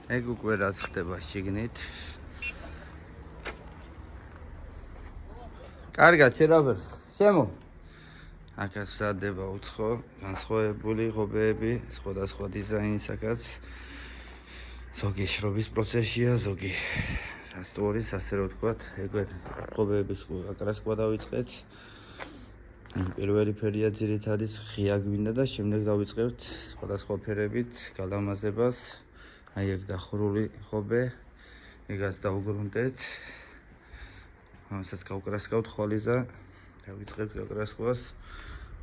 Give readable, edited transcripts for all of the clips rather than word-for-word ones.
ეგ უკვე რაც ხდება შიგნით. კარგად შევაბერ. შემო. აქაც მზადდება უცხო, განსხვავებული ღობეები, სხვადასხვა დიზაინის აქაც. ზოგი შრობის პროცესია, ზოგი რასტორის, ასე რომ ვთქვათ, ეგ ღობეების აკრასკვა დავიწყეთ. პირველი ფერია ძირითადი ღია გვინდა და შემდეგ დავიწყებთ სხვადასხვა ფერებით გალამაზებას. აი ეგ დახურული ღობე, ეგაც დავუგრუნდეთ. ამასაც გავკრასკავთ ხვალიზა, დავიწყებთ გაკრასკვას.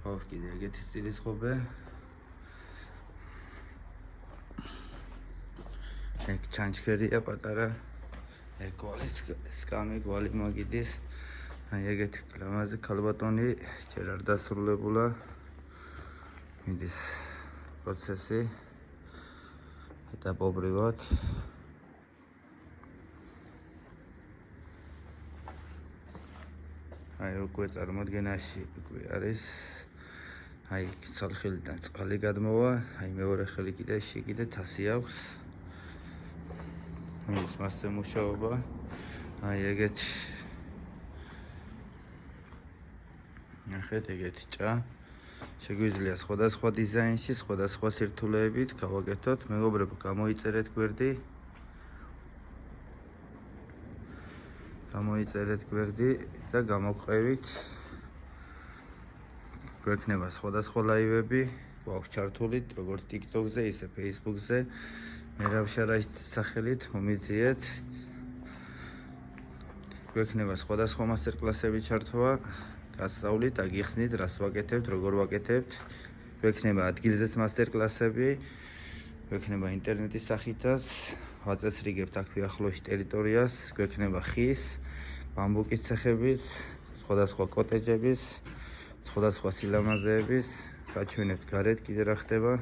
ყავს კიდე ეგეთი სტილის ღობე. ეგ ჩანჩქერია პატარა. ეგ გვალის სკამი, გვალი მაგიდის. აი ეგეთი ლამაზი ქალბატონი ჯერ არ დასრულებულა. მიდის პროცესი ეტაპობრივად. აი უკვე წარმოდგენაში უკვე არის. აი ცალხილიდან წყალი გადმოვა, აი მეორე ხელი კიდე შიგიდე თასი აქვს. ის მასზე მუშაობა. აი ეგეთი ნახეთ ეგეთი ჭა. შეგვიძლია სხვადასხვა დიზაინში, სხვადასხვა სირთულეებით გავაკეთოთ. მეგობრებო, გამოიწერეთ გვერდი. გამოიწერეთ გვერდი და გამოგყევით. გვექნება სხვადასხვა ლაივები, გვაქვს ჩართული როგორც TikTok-ზე, ისე Facebook-ზე. მერაბ შარაშის სახელით მომიძიეთ. გვექნება სხვადასხვა მასტერკლასები ჩართვა, გასწავლით, აგიხსნით, რას ვაკეთებთ, როგორ ვაკეთებთ. გვექნება ადგილზეც მასტერკლასები, გვექნება ინტერნეტის სახითაც, ვაწესრიგებთ აქვე ახლოში ტერიტორიას, გვექნება ხის, ბამბუკის ცეხების, სხვადასხვა კოტეჯების, სხვადასხვა სილამაზეების, გაჩვენებთ გარეთ კიდე რა ხდება.